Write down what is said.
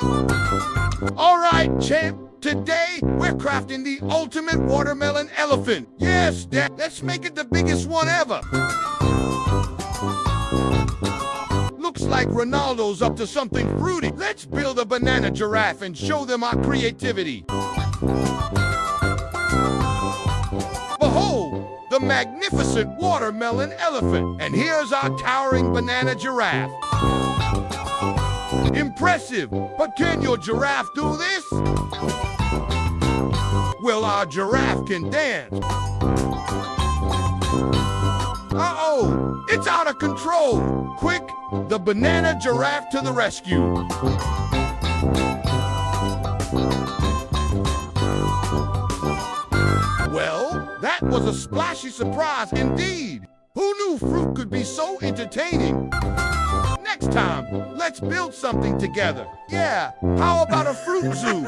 All right, champ. Today, we're crafting the ultimate watermelon elephant. Yes, Dad. Let's make it the biggest one ever. Looks like Ronaldo's up to something fruity. Let's build a banana giraffe and show them our creativity. Behold, the magnificent watermelon elephant. And here's our towering banana giraffe. Impressive, but can your giraffe do this? Well, our giraffe can dance. Uh-oh, it's out of control. Quick, the banana giraffe to the rescue. Well, that was a splashy surprise indeed. Who knew fruit could be so entertaining? Next time, let's build something together. Yeah, how about a fruit zoo?